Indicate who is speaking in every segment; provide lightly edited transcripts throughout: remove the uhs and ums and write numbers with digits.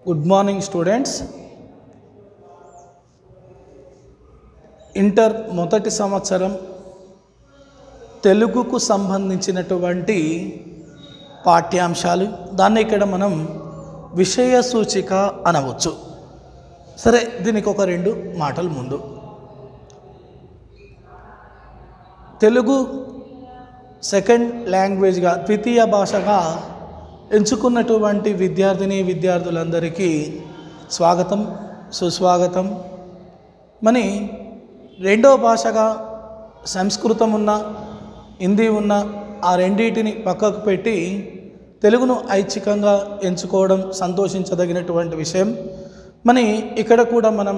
Speaker 1: Good morning students. Inter మొదటి సంవత్సరం తెలుగుకు సంబంధించినటువంటి పాఠ్యాంశాలు, దాన్ని ఇక్కడ మనం విషయ సూచిక అనవచ్చు. సరే, దీనికి ఒక రెండు మాటలు ముందు. తెలుగు సెకండ్ లాంగ్వేజ్గా, ద్వితీయ భాషగా ఎంచుకున్నటువంటి విద్యార్థులందరికీ స్వాగతం, సుస్వాగతం. మరి రెండో భాషగా సంస్కృతం ఉన్న, హిందీ ఉన్న, ఆ రెండింటిని పక్కకు పెట్టి తెలుగును ఐచ్ఛికంగా ఎంచుకోవడం సంతోషించదగినటువంటి విషయం. మరి ఇక్కడ కూడా మనం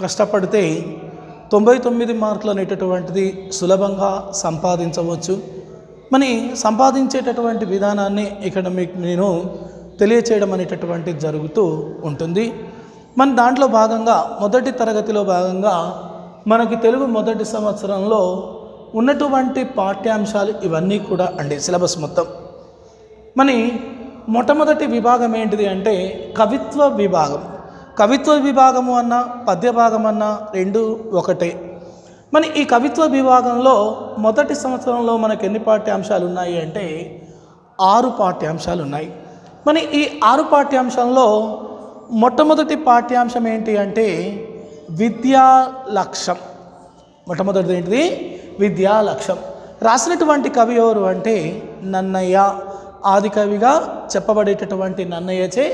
Speaker 1: కష్టపడితే 99 మార్కులు అనేటటువంటిది సులభంగా సంపాదించవచ్చు. మరి సంపాదించేటటువంటి విధానాన్ని ఇక్కడ మీకు నేను తెలియచేయడం అనేటటువంటిది జరుగుతూ ఉంటుంది. మన దాంట్లో భాగంగా మొదటి తరగతిలో భాగంగా మనకి తెలుగు మొదటి సంవత్సరంలో ఉన్నటువంటి పాఠ్యాంశాలు ఇవన్నీ కూడా అండి, సిలబస్ మొత్తం. మరి మొట్టమొదటి విభాగం ఏంటిది అంటే కవిత్వ విభాగం. కవిత్వ విభాగము అన్న పద్య భాగం అన్న రెండు ఒకటే. మరి ఈ కవిత్వ విభాగంలో మొదటి సంవత్సరంలో మనకు ఎన్ని పాఠ్యాంశాలు ఉన్నాయి అంటే 6 పాఠ్యాంశాలు ఉన్నాయి. మరి ఈ 6 పాఠ్యాంశాల్లో మొట్టమొదటి పాఠ్యాంశం ఏంటి అంటే విద్యా లక్ష్యం. మొట్టమొదటిది ఏంటిది? విద్యా లక్ష్యం. రాసినటువంటి కవి ఎవరు అంటే నన్నయ్య. ఆది కవిగా చెప్పబడేటటువంటి నన్నయ్యచే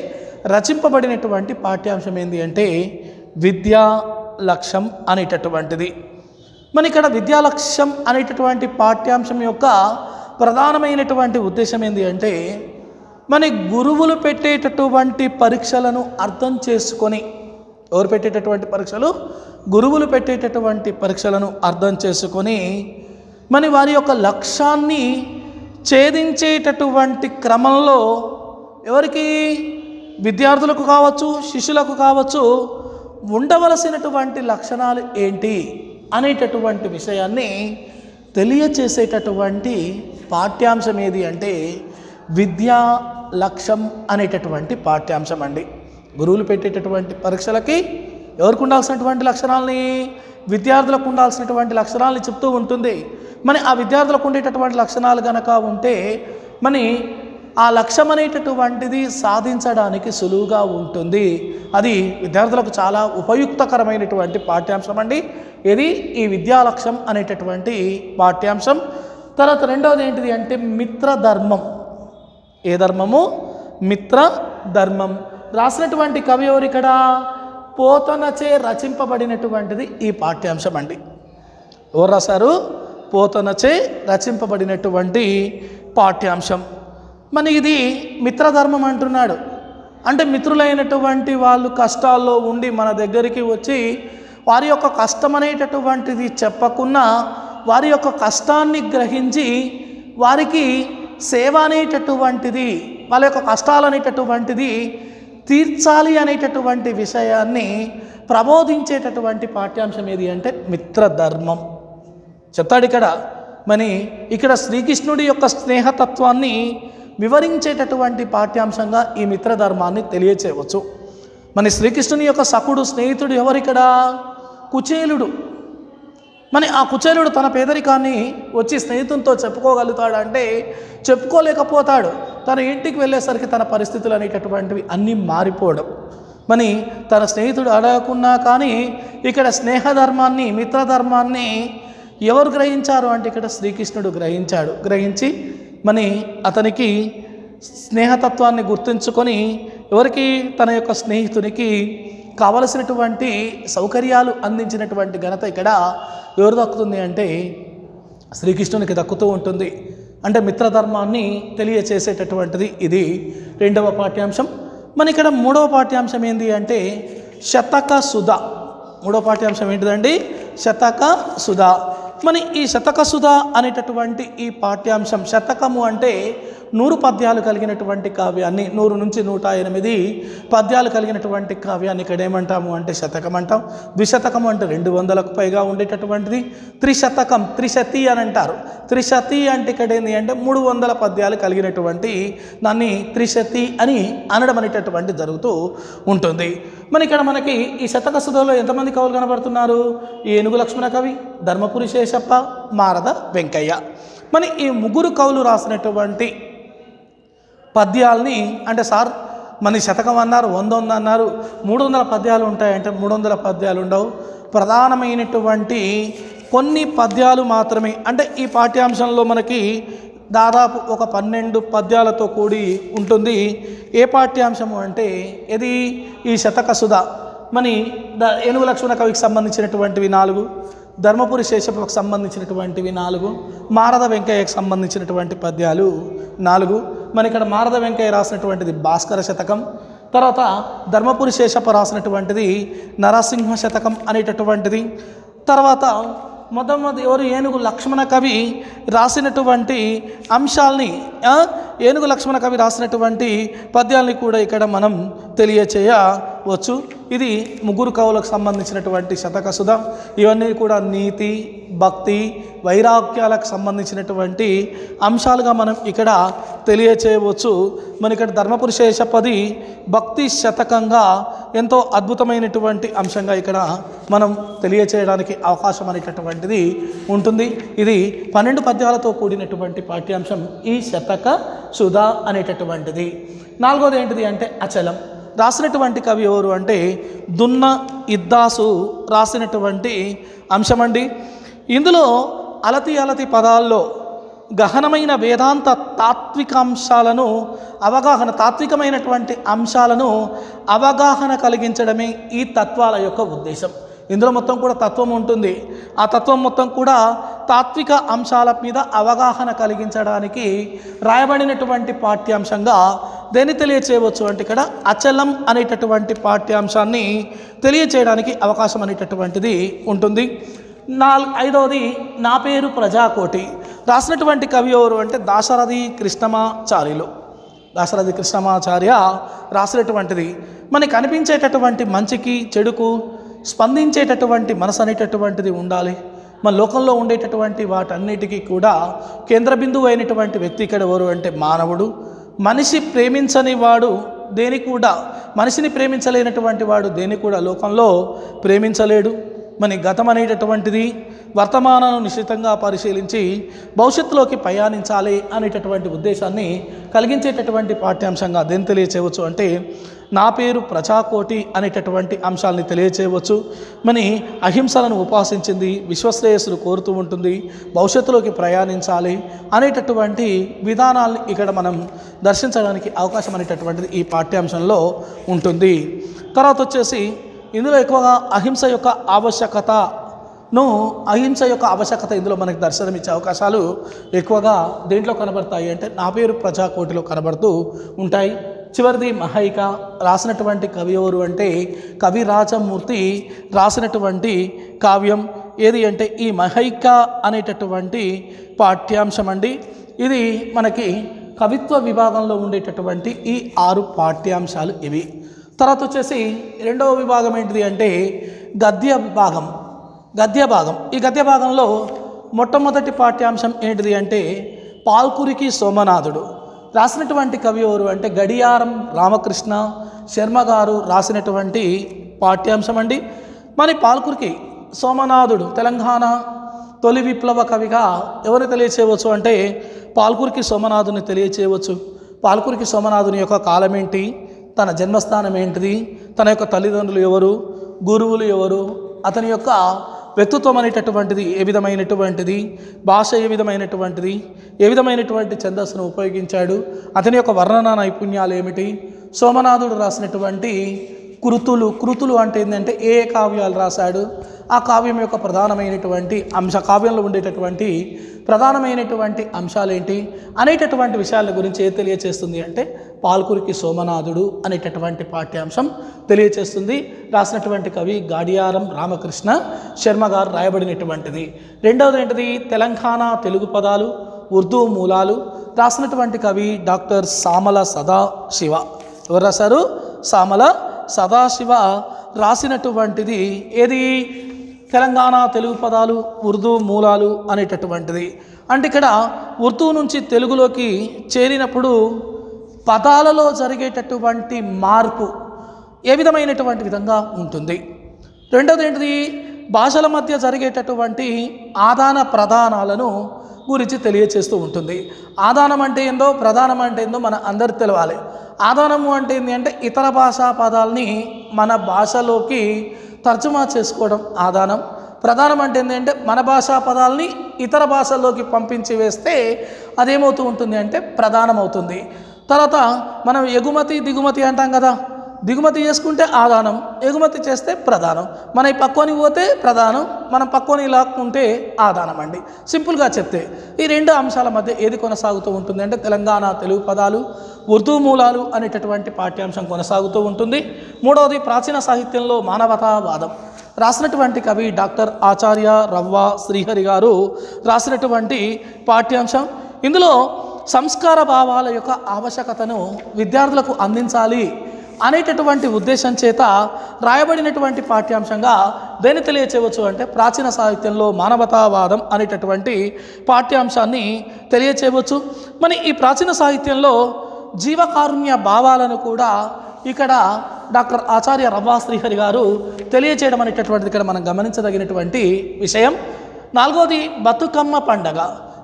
Speaker 1: రచింపబడినటువంటి పాఠ్యాంశం ఏంటి అంటే విద్యా లక్ష్యం అనేటటువంటిది. మన ఇక్కడ విద్యా లక్ష్యం అనేటటువంటి పాఠ్యాంశం యొక్క ప్రధానమైనటువంటి ఉద్దేశం ఏంటి అంటే మన గురువులు పెట్టేటటువంటి పరీక్షలను అర్థం చేసుకొని, ఎవరు పెట్టేటటువంటి పరీక్షలు? గురువులు పెట్టేటటువంటి పరీక్షలను అర్థం చేసుకొని మన వారి యొక్క లక్ష్యాన్ని ఛేదించేటటువంటి క్రమంలో ఎవరికి? విద్యార్థులకు కావచ్చు, శిష్యులకు కావచ్చు, ఉండవలసినటువంటి లక్షణాలు ఏంటి అనేటటువంటి విషయాన్ని తెలియచేసేటటువంటి పాఠ్యాంశం ఏది అంటే విద్యా లక్ష్యం అనేటటువంటి పాఠ్యాంశం అండి. గురువులు పెట్టేటటువంటి పరీక్షలకి ఎవరికి ఉండాల్సినటువంటి లక్షణాలని, విద్యార్థులకు ఉండాల్సినటువంటి లక్షణాలని చెప్తూ ఉంటుంది. మరి ఆ విద్యార్థులకు ఉండేటటువంటి లక్షణాలు కనుక ఉంటే మరి ఆ లక్ష్యం అనేటటువంటిది సాధించడానికి సులువుగా ఉంటుంది. అది విద్యార్థులకు చాలా ఉపయుక్తకరమైనటువంటి పాఠ్యాంశం అండి. ఇది ఈ విద్యా లక్ష్యం అనేటటువంటి పాఠ్యాంశం. తర్వాత రెండవది ఏంటిది అంటే మిత్రధర్మం. ఏ ధర్మము? మిత్రధర్మం. రాసినటువంటి కవి ఎవరు ఇక్కడ? పోతనచే రచింపబడినటువంటిది ఈ పాఠ్యాంశం అండి. ఎవరు రాశారు? పోతనచే రచింపబడినటువంటి పాఠ్యాంశం. మన ఇది మిత్రధర్మం అంటున్నాడు అంటే మిత్రులైనటువంటి వాళ్ళు కష్టాల్లో ఉండి మన దగ్గరికి వచ్చి వారి యొక్క కష్టం అనేటటువంటిది చెప్పకున్నా వారి యొక్క కష్టాన్ని గ్రహించి వారికి సేవ అనేటటువంటిది, వాళ్ళ యొక్క కష్టాలు అనేటటువంటిది తీర్చాలి అనేటటువంటి విషయాన్ని ప్రబోధించేటటువంటి పాఠ్యాంశం ఏది అంటే మిత్రధర్మం చెప్తాడు ఇక్కడ. మరి ఇక్కడ శ్రీకృష్ణుడి యొక్క స్నేహతత్వాన్ని వివరించేటటువంటి పాఠ్యాంశంగా ఈ మిత్రధర్మాన్ని తెలియచేయవచ్చు. మన శ్రీకృష్ణుని యొక్క సఖుడు, స్నేహితుడు ఎవరిక్కడ? కుచేలుడు. మరి ఆ కుచేలుడు తన పేదరికాన్ని వచ్చి స్నేహితునితో చెప్పుకోగలుగుతాడంటే చెప్పుకోలేకపోతాడు. తన ఇంటికి వెళ్ళేసరికి తన పరిస్థితులు అనేటటువంటివి అన్నీ మారిపోవడం. మరి తన స్నేహితుడు అడగకున్నా కానీ ఇక్కడ స్నేహధర్మాన్ని, మిత్రధర్మాన్ని ఎవరు గ్రహించారు అంటే ఇక్కడ శ్రీకృష్ణుడు గ్రహించాడు. గ్రహించి మరి అతనికి స్నేహతత్వాన్ని గుర్తుంచుకొని ఎవరికి? తన యొక్క స్నేహితునికి కావలసినటువంటి సౌకర్యాలు అందించినటువంటి ఘనత ఇక్కడ ఎవరు దక్కుతుంది అంటే శ్రీకృష్ణునికి దక్కుతూ ఉంటుంది. అంటే మిత్రధర్మాన్ని తెలియచేసేటటువంటిది ఇది రెండవ పాఠ్యాంశం. మన ఇక్కడ మూడవ పాఠ్యాంశం ఏంటి అంటే శతక సుధ. మూడవ పాఠ్యాంశం ఏంటిదండి? శతక సుధ. మరి ఈ శతకసుధ అనేటటువంటి ఈ పాఠ్యాంశం, శతకము అంటే 100 పద్యాలు కలిగినటువంటి కావ్యాన్ని, 100 నుంచి 108 పద్యాలు కలిగినటువంటి కావ్యాన్ని ఇక్కడ ఏమంటాము అంటే శతకం అంటాం. ద్విశతకము అంటే 200కు పైగా ఉండేటటువంటిది. త్రిశతకం, త్రిశతి అని అంటారు. త్రిశతి అంటే ఇక్కడ ఏంటి అంటే 300 పద్యాలు కలిగినటువంటి దాన్ని త్రిశతి అని అనడం అనేటటువంటి జరుగుతూ ఉంటుంది. మరి ఇక్కడ మనకి ఈ శతకసుధలో ఎంతమంది కవులు కనబడుతున్నారు? ఏనుగు లక్ష్మణ కవి, ధర్మపురి శేషప్ప, మారద వెంకయ్య. మరి ఈ ముగ్గురు కవులు రాసినటువంటి పద్యాల్ని అంటే సార్ మన శతకం అన్నారు, 100 అన్నారు, 300 పద్యాలు ఉంటాయంటే 300 పద్యాలు ఉండవు. ప్రధానమైనటువంటి కొన్ని పద్యాలు మాత్రమే. అంటే ఈ పాఠ్యాంశంలో మనకి దాదాపు ఒక 12 పద్యాలతో కూడి ఉంటుంది. ఏ పాఠ్యాంశము అంటే ఇది ఈ శతకసుధ. మరి ఏనుగు లక్ష్మణ కవికి సంబంధించినటువంటివి 4, ధర్మపురి శేషప్పకు సంబంధించినటువంటివి 4, మారద వెంకయ్యకు సంబంధించినటువంటి పద్యాలు 4. మరి ఇక్కడ మారద వెంకయ్య రాసినటువంటిది భాస్కర శతకం, తర్వాత ధర్మపురి శేషప్ప రాసినటువంటిది నరసింహ శతకం అనేటటువంటిది. తర్వాత మొదటి ఎవరు ఏనుగు లక్ష్మణ కవి రాసినటువంటి అంశాలని, ఏనుగు లక్ష్మణ కవి రాసినటువంటి పద్యాలని కూడా ఇక్కడ మనం తెలియచేయవచ్చు. ఇది ముగ్గురు కవులకు సంబంధించినటువంటి శతకసుధ. ఇవన్నీ కూడా నీతి, భక్తి, వైరాగ్యాలకు సంబంధించినటువంటి అంశాలుగా మనం ఇక్కడ తెలియచేయవచ్చు. మన ఇక్కడ ధర్మపురి శేషప్పది భక్తి శతకంగా ఎంతో అద్భుతమైనటువంటి అంశంగా ఇక్కడ మనం తెలియచేయడానికి అవకాశం అనేటటువంటిది ఉంటుంది. ఇది 12 పద్యాలతో కూడినటువంటి పాఠ్యాంశం ఈ శతకసుధ అనేటటువంటిది. 4వది ఏంటిది అంటే అచలం. రాసినటువంటి కవి ఎవరు అంటే దున్న ఇద్దాసు రాసినటువంటి అంశమండి. ఇందులో అలతి పదాల్లో గహనమైన వేదాంత తాత్వికాంశాలను తాత్వికమైనటువంటి అంశాలను అవగాహన కలిగించడమే ఈ తత్వాల యొక్క ఉద్దేశం. ఇందులో మొత్తం కూడా తత్వం ఉంటుంది. ఆ తత్వం మొత్తం కూడా తాత్విక అంశాల మీద అవగాహన కలిగించడానికి రాయబడినటువంటి పాఠ్యాంశంగా దేన్ని తెలియచేయవచ్చు అంటే ఇక్కడ అచలం అనేటటువంటి పాఠ్యాంశాన్ని తెలియచేయడానికి అవకాశం అనేటటువంటిది ఉంటుంది. 5వది నా పేరు ప్రజాకోటి. రాసినటువంటి కవి ఎవరు అంటే దాశరథి కృష్ణమాచార్యులు. దాశరథి కృష్ణమాచార్య రాసినటువంటిది. మనకి కనిపించేటటువంటి మంచికి చెడుకు స్పందించేటటువంటి మనసు అనేటటువంటిది ఉండాలి. మన లోకంలో ఉండేటటువంటి వాటన్నిటికీ కూడా కేంద్ర బిందువు అయినటువంటి వ్యక్తి ఇక్కడ ఎవరు అంటే మానవుడు. మనిషి ప్రేమించని వాడు దేని కూడా, మనిషిని ప్రేమించలేనటువంటి వాడు దేని కూడా లోకంలో ప్రేమించలేడు. మన గతం అనేటటువంటిది వర్తమానాన్ని నిశ్చితంగా పరిశీలించి భవిష్యత్తులోకి ప్రయాణించాలి అనేటటువంటి ఉద్దేశాన్ని కలిగించేటటువంటి పాఠ్యాంశంగా దేన్ని తెలియచేయవచ్చు అంటే నా పేరు ప్రజాకోటి అనేటటువంటి అంశాలని తెలియచేయవచ్చు. మన అహింసలను ఉపాసించింది, విశ్వశ్రేయస్సులు కోరుతూ ఉంటుంది, భవిష్యత్తులోకి ప్రయాణించాలి అనేటటువంటి విధానాన్ని ఇక్కడ మనం దర్శించడానికి అవకాశం అనేటటువంటిది ఈ పాఠ్యాంశంలో ఉంటుంది. తర్వాత వచ్చేసి ఇందులో ఎక్కువగా అహింస యొక్క ఆవశ్యకత ఇందులో మనకి దర్శనమిచ్చే అవకాశాలు ఎక్కువగా దేంట్లో కనబడతాయి అంటే నా పేరు ప్రజాకోటిలో కనబడుతూ ఉంటాయి. చివరిది మహైక. రాసినటువంటి కవి ఎవరు అంటే కవి రాజమూర్తి రాసినటువంటి కావ్యం ఏది అంటే ఈ మహైక అనేటటువంటి పాఠ్యాంశం అండి. ఇది మనకి కవిత్వ విభాగంలో ఉండేటటువంటి ఈ 6 పాఠ్యాంశాలు ఇవి. తర్వాత వచ్చేసి 2వ విభాగం ఏంటిది అంటే గద్య భాగం. ఈ గద్య భాగంలో మొట్టమొదటి పాఠ్యాంశం ఏంటిది అంటే పాల్కురికి సోమనాథుడు. రాసినటువంటి కవి ఎవరు అంటే గడియారం రామకృష్ణ శర్మ గారు రాసినటువంటి పాఠ్యాంశం అండి. మరి పాల్కురికి సోమనాథుడు తెలంగాణ తొలి విప్లవ కవిగా ఎవరు తెలియచేయవచ్చు అంటే పాల్కురికి సోమనాథుని తెలియచేయవచ్చు. పాల్కురికి సోమనాథుని యొక్క కాలం ఏంటి, తన జన్మస్థానం ఏంటిది, తన యొక్క తల్లిదండ్రులు ఎవరు, గురువులు ఎవరు, అతని యొక్క వ్యక్తిత్వం అనేటటువంటిది ఏ విధమైనటువంటిది, భాష ఏ విధమైనటువంటిది, ఏ విధమైనటువంటి ఛందస్సును ఉపయోగించాడు, అతని యొక్క వర్ణన నైపుణ్యాలు ఏమిటి, సోమనాథుడు రాసినటువంటి కృతులు అంటే ఏంటంటే ఏ కావ్యాలు రాశాడు, ఆ కావ్యం యొక్క ప్రధానమైనటువంటి కావ్యంలో ఉండేటటువంటి ప్రధానమైనటువంటి అంశాలు ఏంటి అనేటటువంటి విషయాల గురించి ఏ తెలియచేస్తుంది అంటే పాల్కురికి సోమనాథుడు అనేటటువంటి పాఠ్యాంశం తెలియచేస్తుంది. రాసినటువంటి కవి గాడియారం రామకృష్ణ శర్మ గారు రాయబడినటువంటిది. రెండవది ఏంటిది? తెలంగాణ తెలుగు పదాలు ఉర్దూ మూలాలు. రాసినటువంటి కవి డాక్టర్ సామల సదాశివ. ఎవరు రాశారు? సామల సదాశివ రాసినటువంటిది ఏది? తెలంగాణ తెలుగు పదాలు ఉర్దూ మూలాలు అనేటటువంటిది. అంటే ఇక్కడ ఉర్దూ నుంచి తెలుగులోకి చేరినప్పుడు పదాలలో జరిగేటటువంటి మార్పు ఏ విధమైనటువంటి విధంగా ఉంటుంది. రెండవది ఏంటిది? భాషల మధ్య జరిగేటటువంటి ఆదాన ప్రదానాలను గురించి తెలియచేస్తూ ఉంటుంది. ఆదానం అంటే ఏందో, ప్రధానం అంటే ఏందో మన అందరికి తెలవాలి. ఆదానము అంటే ఏంటి అంటే ఇతర భాషా పదాలని మన భాషలోకి తర్జుమా చేసుకోవడం ఆదానం. ప్రధానం అంటే ఏంటంటే మన భాషా పదాలని ఇతర భాషల్లోకి పంపించి వేస్తే అదేమవుతూ ఉంటుంది అంటే ప్రధానం అవుతుంది. తర్వాత మనం ఎగుమతి దిగుమతి అంటాం కదా, దిగుమతి చేసుకుంటే ఆదానం, ఎగుమతి చేస్తే ప్రధానం. మన ఈ పక్కోని పోతే ప్రధానం, మనం పక్కోని లాక్కుంటే ఆదానం అండి. సింపుల్గా చెప్తే ఈ రెండు అంశాల మధ్య ఏది కొనసాగుతూ ఉంటుంది అంటే తెలంగాణ తెలుగు పదాలు ఉర్దూ మూలాలు అనేటటువంటి పాఠ్యాంశం కొనసాగుతూ ఉంటుంది. మూడవది ప్రాచీన సాహిత్యంలో మానవతావాదం. రాసినటువంటి కవి డాక్టర్ ఆచార్య రవ్వ శ్రీహరి గారు రాసినటువంటి పాఠ్యాంశం. ఇందులో సంస్కార భావాల యొక్క ఆవశ్యకతను విద్యార్థులకు అందించాలి అనేటటువంటి ఉద్దేశం చేత రాయబడినటువంటి పాఠ్యాంశంగా దేన్ని తెలియచేయవచ్చు అంటే ప్రాచీన సాహిత్యంలో మానవతావాదం అనేటటువంటి పాఠ్యాంశాన్ని తెలియచేయవచ్చు. మరి ఈ ప్రాచీన సాహిత్యంలో జీవకారుణ్య భావాలను కూడా ఇక్కడ డాక్టర్ ఆచార్య రవ్వ శ్రీహరి గారు తెలియచేయడం అనేటటువంటిది ఇక్కడ మనం గమనించదగినటువంటి విషయం. నాలుగోది బతుకమ్మ పండగ.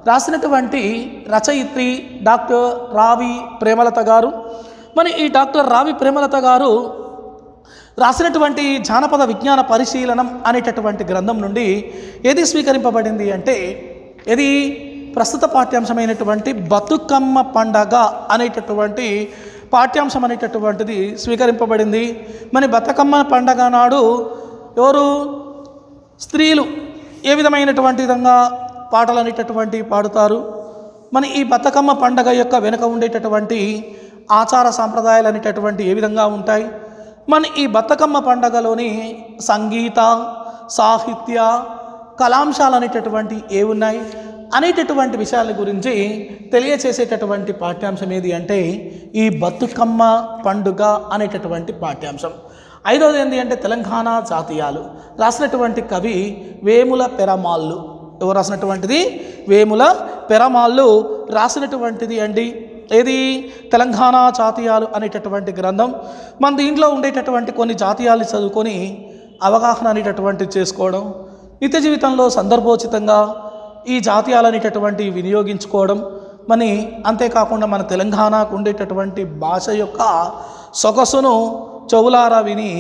Speaker 1: రాసినటువంటి రచయిత్రి డాక్టర్ రావి ప్రేమలత గారు. మరి ఈ డాక్టర్ రావి ప్రేమలత గారు రాసినటువంటి జానపద విజ్ఞాన పరిశీలనం అనేటటువంటి గ్రంథం నుండి ఏది స్వీకరింపబడింది అంటే ఇది ప్రస్తుత పాఠ్యాంశమైనటువంటి బతుకమ్మ పండగ అనేటటువంటి పాఠ్యాంశం అనేటటువంటిది స్వీకరింపబడింది. మరి బతుకమ్మ పండగ నాడు ఎవరు స్త్రీలు ఏ విధమైనటువంటి విధంగా పాటలు అనేటటువంటి పాడుతారు. మరి ఈ బతుకమ్మ పండగ యొక్క వెనుక ఉండేటటువంటి ఆచార సాంప్రదాయాలు అనేటటువంటి ఏ విధంగా ఉంటాయి. మన ఈ బతుకమ్మ పండగలోని సంగీత సాహిత్య కళాంశాలు అనేటటువంటి ఏ ఉన్నాయి అనేటటువంటి విషయాల గురించి తెలియచేసేటటువంటి పాఠ్యాంశం ఏది అంటే ఈ బతుకమ్మ పండుగ అనేటటువంటి పాఠ్యాంశం. ఐదవది ఏంటి అంటే తెలంగాణ జాతీయాలు. రాసినటువంటి కవి వేముల పెరమాళ్ళు. ఎవరు రాసినటువంటిది? వేముల పెరమాళ్ళు రాసినటువంటిది అండి ఏది? తెలంగాణ జాతీయాలు అనేటటువంటి గ్రంథం. మన దీంట్లో ఉండేటటువంటి కొన్ని జాతీయాలు చదువుకొని అవగాహన అనేటటువంటి చేసుకోవడం, నిత్య జీవితంలో సందర్భోచితంగా ఈ జాతీయాలు అనేటటువంటి వినియోగించుకోవడం, మరి అంతేకాకుండా మన తెలంగాణకు ఉండేటటువంటి భాష యొక్క సొగసును చెవులారా విని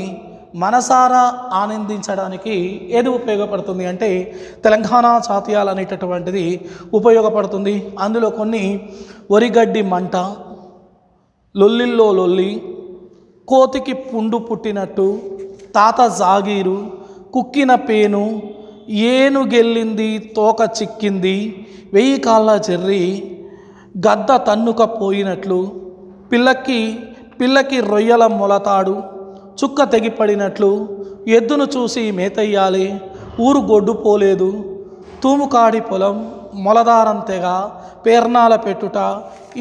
Speaker 1: మనసారా ఆనందించడానికి ఏది ఉపయోగపడుతుంది అంటే తెలంగాణ జాతీయాలు అనేటటువంటిది ఉపయోగపడుతుంది. అందులో కొన్ని వరిగడ్డి మంట, లొల్లిల్లో లొల్లి, కోతికి పుండు పుట్టినట్టు, తాత జాగీరు, కుక్కిన పేను, ఏనుగెళ్ళింది తోక చిక్కింది, 1000 కాళ్ళ చెర్రి, గద్ద తన్నుకపోయినట్లు, పిల్లకి రొయ్యల మొలతాడు, చుక్క తెగిపడినట్లు, ఎద్దును చూసి మేతయ్యాలి, ఊరు గొడ్డు పోలేదు, తూముకాడి పొలం, మొలదారం తెగ, పేర్నాల పెట్టుట,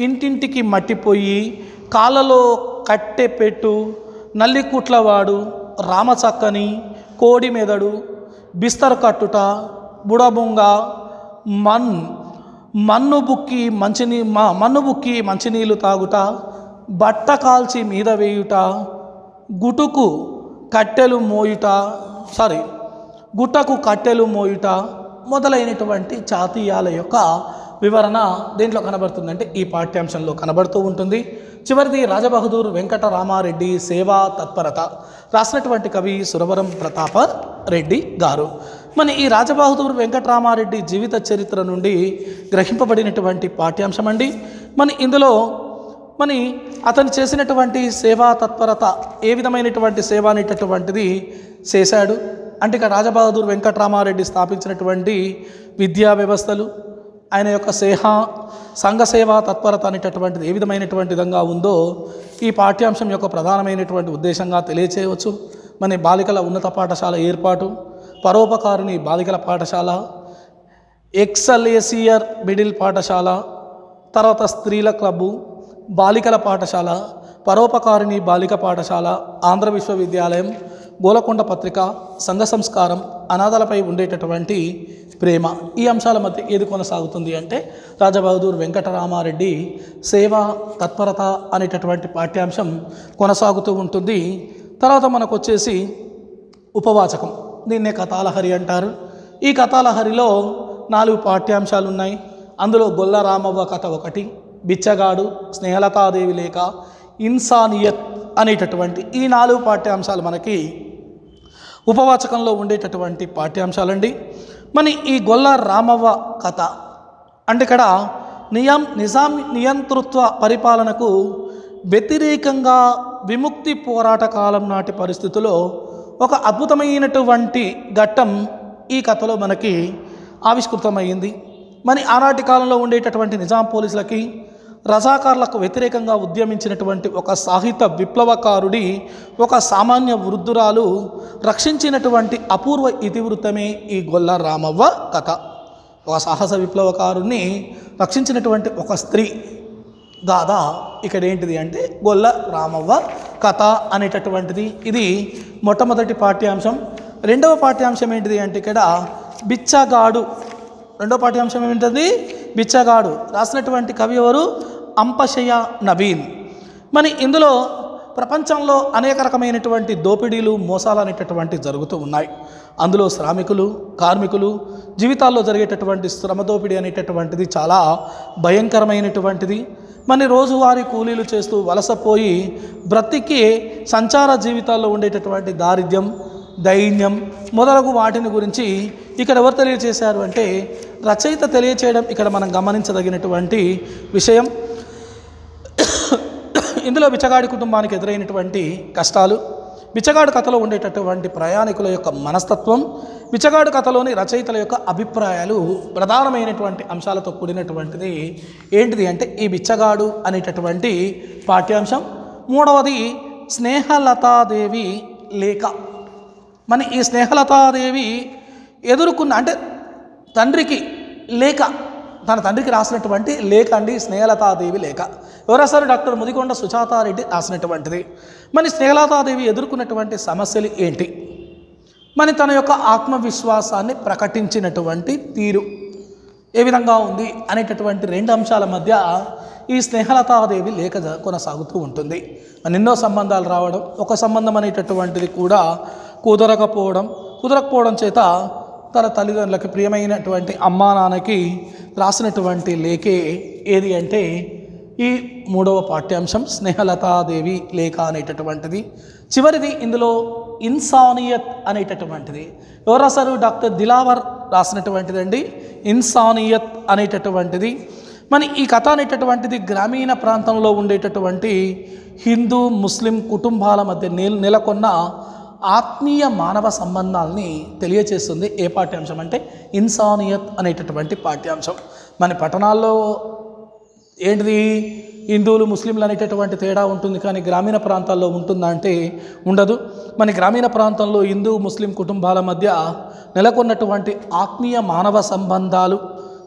Speaker 1: ఇంటింటికి మట్టిపోయి, కాళ్ళలో కట్టె పెట్టు, నల్లికుట్లవాడు, రామచక్కని, కోడి మెదడు, బిస్తరు కట్టుట, బుడబుంగ, మన్ను బుక్కి మంచినీళ్ళు తాగుట, బట్ట కాల్చి మీద వేయుట, గుట్టకు కట్టెలు మోయుట మొదలైనటువంటి జాతీయాల యొక్క వివరణ దేంట్లో కనబడుతుందంటే ఈ పాఠ్యాంశంలో కనబడుతూ ఉంటుంది. చివరిది రాజబహదూర్ వెంకటరామారెడ్డి సేవా తత్పరత. రాసినటువంటి కవి సురవరం ప్రతాప రెడ్డి గారు. మన ఈ రాజబహదూర్ వెంకటరామారెడ్డి జీవిత చరిత్ర నుండి గ్రహింపబడినటువంటి పాఠ్యాంశం అండి. ఇందులో అతను చేసినటువంటి సేవా తత్పరత ఏ విధమైనటువంటి సేవ అనేటటువంటిది చేశాడు అంటే ఇక రాజబహదూర్ వెంకటరామారెడ్డి స్థాపించినటువంటి విద్యా వ్యవస్థలు, ఆయన యొక్క సంఘ సేవా తత్పరత అనేటటువంటిది ఏ విధమైనటువంటి విధంగా ఉందో ఈ పాఠ్యాంశం యొక్క ప్రధానమైనటువంటి ఉద్దేశంగా తెలియచేయవచ్చు. మన బాలికల ఉన్నత పాఠశాల ఏర్పాటు, పరోపకారిణి బాలికల పాఠశాల, ఎక్సలేసియర్ మిడిల్ పాఠశాల, తర్వాత స్త్రీల క్లబ్బు, బాలికల పాఠశాల, పరోపకారిణి బాలిక పాఠశాల, ఆంధ్ర విశ్వవిద్యాలయం, గోలకొండ పత్రిక, సంఘ సంస్కారం, అనాథలపై ఉండేటటువంటి ప్రేమ, ఈ అంశాల మధ్య ఏది కొనసాగుతుంది అంటే రాజబహదూర్ వెంకటరామారెడ్డి సేవా తత్పరత అనేటటువంటి పాఠ్యాంశం కొనసాగుతూ ఉంటుంది. తర్వాత మనకు వచ్చేసి ఉపవాచకం, దీన్నే కథాలహరి అంటారు. ఈ కథాలహరిలో 4 పాఠ్యాంశాలు ఉన్నాయి. అందులో గొల్ల రామవ్వ కథ 1, బిచ్చగాడు, స్నేహలతాదేవి లేఖ, ఇన్సానియత్ అనేటటువంటి ఈ 4 పాఠ్యాంశాలు మనకి ఉపవాచకంలో ఉండేటటువంటి పాఠ్యాంశాలండి. మరి ఈ గొల్ల రామవ్వ కథ అంటే ఇక్కడ నిజాం నియంతృత్వ పరిపాలనకు వ్యతిరేకంగా విముక్తి పోరాట కాలం నాటి పరిస్థితుల్లో ఒక అద్భుతమైనటువంటి ఘట్టం ఈ కథలో మనకి ఆవిష్కృతమైంది. మరి ఆనాటి కాలంలో ఉండేటటువంటి నిజాం పోలీసులకి, రజాకార్లకు వ్యతిరేకంగా ఉద్యమించినటువంటి ఒక సాహిత్య విప్లవకారుడి ఒక సామాన్య వృద్ధురాలు రక్షించినటువంటి అపూర్వ ఇతివృత్తమే ఈ గొల్ల రామవ్వ కథ. ఒక సాహస విప్లవకారుడిని రక్షించినటువంటి ఒక స్త్రీ గాథ ఇక్కడ ఏంటిది అంటే గొల్ల రామవ్వ కథ అనేటటువంటిది. ఇది మొట్టమొదటి పాఠ్యాంశం. రెండవ పాఠ్యాంశం ఏంటిది అంటే ఇక్కడ బిచ్చగాడు. రెండవ పాఠ్యాంశం ఏమిటది? బిచ్చగాడు. రాసినటువంటి కవి ఎవరు? అంపశయ్య నవీన్. మరి ఇందులో ప్రపంచంలో అనేక రకమైనటువంటి దోపిడీలు, మోసాలు అనేటటువంటి జరుగుతూ ఉన్నాయి. అందులో శ్రామికులు, కార్మికులు జీవితాల్లో జరిగేటటువంటి శ్రమ దోపిడీ అనేటటువంటిది చాలా భయంకరమైనటువంటిది. మరి రోజువారీ కూలీలు చేస్తూ వలసపోయి బ్రతికి సంచార జీవితాల్లో ఉండేటటువంటి దారిద్ర్యం, దైన్యం మొదలగు వాటిని గురించి ఇక్కడ ఎవరు తెలియచేశారు అంటే రచయిత తెలియచేయడం ఇక్కడ మనం గమనించదగినటువంటి విషయం. ఇందులో బిచ్చగాడి కుటుంబానికి ఎదురైనటువంటి కష్టాలు, బిచ్చగాడు కథలో ఉండేటటువంటి ప్రయాణికుల యొక్క మనస్తత్వం, బిచ్చగాడు కథలోని రచయితల యొక్క అభిప్రాయాలు ప్రధానమైనటువంటి అంశాలతో కూడినటువంటిది ఏంటిది అంటే ఈ బిచ్చగాడు అనేటటువంటి పాఠ్యాంశం. మూడవది స్నేహలతాదేవి లేఖ. మన ఈ స్నేహలతాదేవి ఎదుర్కొన్న అంటే తండ్రికి లేఖ, తన తండ్రికి రాసినటువంటి లేఖ అండి స్నేహలతాదేవి లేఖ. ఎవరు రాశారు? డాక్టర్ ముదికొండ సుజాతారెడ్డి రాసినటువంటిది. మరి స్నేహలతాదేవి ఎదుర్కొన్నటువంటి సమస్యలు ఏంటి, మరి తన యొక్క ఆత్మవిశ్వాసాన్ని ప్రకటించినటువంటి తీరు ఏ విధంగా ఉంది అనేటటువంటి 2 అంశాల మధ్య ఈ స్నేహలతాదేవి లేఖ కొనసాగుతూ ఉంటుంది. ఎన్నో సంబంధాలు రావడం, ఒక సంబంధం అనేటటువంటిది కూడా కుదరకపోవడం చేత తన తల్లిదండ్రులకి ప్రియమైనటువంటి అమ్మా నాన్నకి రాసినటువంటి లేఖే ఏది అంటే ఈ 3వ పాఠ్యాంశం స్నేహలతాదేవి లేఖ అనేటటువంటిది. చివరిది ఇందులో ఇన్సానియత్ అనేటటువంటిది. ఎవరు రాశారు? డాక్టర్ దిలావర్ రాసినటువంటిదండి ఇన్సానియత్ అనేటటువంటిది. మరి ఈ కథ అనేటటువంటిది గ్రామీణ ప్రాంతంలో ఉండేటటువంటి హిందూ ముస్లిం కుటుంబాల మధ్య నెలకొన్న ఆత్మీయ మానవ సంబంధాలని తెలియచేస్తుంది. ఏ పాఠ్యాంశం అంటే ఇన్సానియత్ అనేటటువంటి పాఠ్యాంశం. మన పట్టణాల్లో ఏంటిది హిందువులు ముస్లింలు అనేటటువంటి తేడా ఉంటుంది, కానీ గ్రామీణ ప్రాంతాల్లో ఉంటుందంటే ఉండదు. మన గ్రామీణ ప్రాంతంలో హిందూ ముస్లిం కుటుంబాల మధ్య నెలకొన్నటువంటి ఆత్మీయ మానవ సంబంధాలు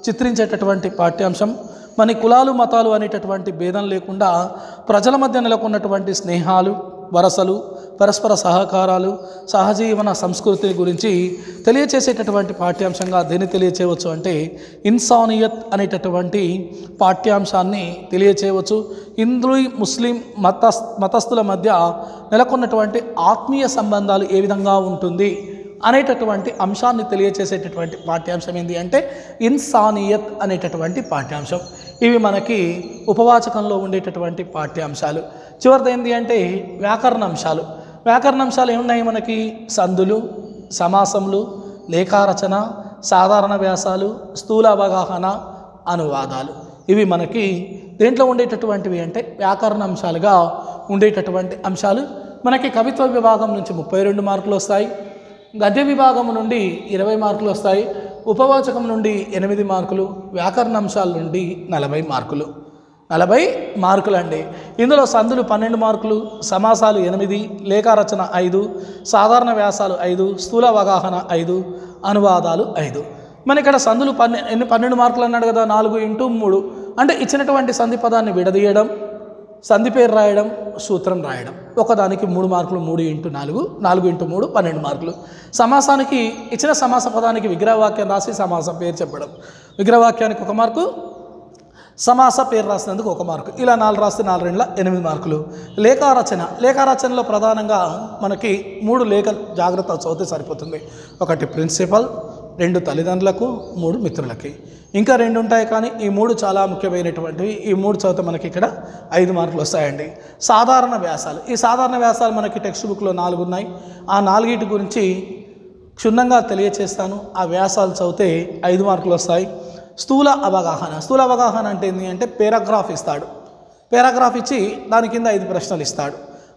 Speaker 1: చిత్రించేటటువంటి పాఠ్యాంశం. మన కులాలు మతాలు అనేటటువంటి భేదం లేకుండా ప్రజల మధ్య నెలకొన్నటువంటి స్నేహాలు, వరసలు, పరస్పర సహకారాలు, సహజీవన సంస్కృతి గురించి తెలియచేసేటటువంటి పాఠ్యాంశంగా దేన్ని తెలియచేయవచ్చు అంటే ఇన్సానియత్ అనేటటువంటి పాఠ్యాంశాన్ని తెలియచేయవచ్చు. హిందూ ముస్లిం మతస్థుల మధ్య నెలకొన్నటువంటి ఆత్మీయ సంబంధాలు ఏ విధంగా ఉంటుంది అనేటటువంటి అంశాన్ని తెలియచేసేటటువంటి పాఠ్యాంశం ఏంటి అంటే ఇన్సానియత్ అనేటటువంటి పాఠ్యాంశం. ఇవి మనకి ఉపవాచకంలో ఉండేటటువంటి పాఠ్యాంశాలు. చివరిది ఏంటి అంటే వ్యాకరణాంశాలు. వ్యాకరణాంశాలు ఏమున్నాయి మనకి? సందులు, సమాసములు, లేఖారచన, సాధారణ వ్యాసాలు, స్థూల అవగాహన, అనువాదాలు. ఇవి మనకి దేంట్లో ఉండేటటువంటివి అంటే వ్యాకరణాంశాలుగా ఉండేటటువంటి అంశాలు. మనకి కవిత్వ విభాగం నుంచి 32 మార్కులు వస్తాయి, గద్య విభాగం నుండి 20 మార్కులు వస్తాయి, ఉపవాచకం నుండి 8 మార్కులు, వ్యాకరణ అంశాల నుండి 40 మార్కులు. 40 మార్కులు అండి. ఇందులో సందులు 12 మార్కులు, సమాసాలు 8, లేఖారచన 5, సాధారణ వ్యాసాలు 5, స్థూల అవగాహన 5, అనువాదాలు 5. మన ఇక్కడ సందులు 12 మార్కులు అన్నాడు కదా, 4x3 అంటే ఇచ్చినటువంటి సంధి పదాన్ని విడదీయడం, సంధి పేరు రాయడం, సూత్రం రాయడం. ఒకదానికి 3 మార్కులు, 3x4, 4x3 12 మార్కులు. సమాసానికి ఇచ్చిన సమాస పదానికి విగ్రహవాక్యం రాసి సమాసం పేరు చెప్పడం, విగ్రహవాక్యానికి 1 మార్కు, సమాస పేరు రాసినందుకు 1 మార్కు. ఇలా 4 రాస్తే 4 2 8 మార్కులు. లేఖారచనలో ప్రధానంగా మనకి 3 లేఖలు జాగ్రత్త చదివితే సరిపోతుంది. 1 ప్రిన్సిపల్, 2 తల్లిదండ్రులకు, 3 మిత్రులకి. ఇంకా 2 ఉంటాయి కానీ ఈ 3 చాలా ముఖ్యమైనటువంటివి. ఈ 3 చదివితే మనకి ఇక్కడ 5 మార్కులు వస్తాయండి. సాధారణ వ్యాసాలు, ఈ సాధారణ వ్యాసాలు మనకి టెక్స్ట్ బుక్లో 4 ఉన్నాయి. ఆ 4 గురించి క్షుణ్ణంగా తెలియచేస్తాను. ఆ వ్యాసాలు చదివితే 5 మార్కులు వస్తాయి. స్థూల అవగాహన అంటే ఏంటి అంటే పేరాగ్రాఫ్ ఇస్తాడు. పేరాగ్రాఫ్ ఇచ్చి దాని కింద 5 ప్రశ్నలు ఇస్తాడు.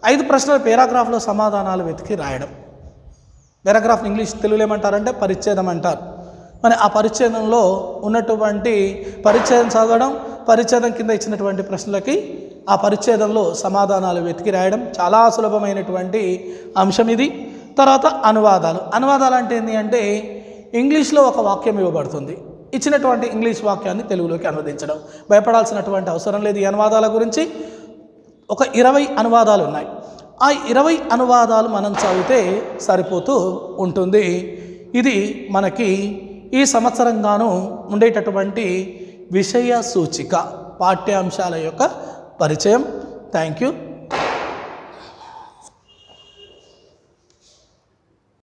Speaker 1: 5 ప్రశ్నలు పేరాగ్రాఫ్లో సమాధానాలు వెతికి రాయడం. పేరాగ్రాఫ్ ఇంగ్లీష్ తెలుగులో ఏమంటారంటే పరిచ్ఛేదం అంటారు. మరి ఆ పరిచ్ఛేదంలో ఉన్నటువంటి పరిచ్ఛేదం చదవడం, పరిచ్ఛేదం కింద ఇచ్చినటువంటి ప్రశ్నలకి ఆ పరిచ్ఛేదంలో సమాధానాలు వెతికి రాయడం చాలా సులభమైనటువంటి అంశం ఇది. తర్వాత అనువాదాలు అంటే ఏంటి అంటే ఇంగ్లీష్లో ఒక వాక్యం ఇవ్వబడుతుంది, ఇచ్చినటువంటి ఇంగ్లీష్ వాక్యాన్ని తెలుగులోకి అనువదించడం. భయపడాల్సినటువంటి అవసరం లేదు. ఈ అనువాదాల గురించి ఒక 20 అనువాదాలు ఉన్నాయి. ఆ 20 అనువాదాలు మనం చదివితే సరిపోతూ ఉంటుంది. ఇది మనకి ఈ సంవత్సరంగాను ఉండేటటువంటి విషయ సూచిక పాఠ్యాంశాల యొక్క పరిచయం. Thank you.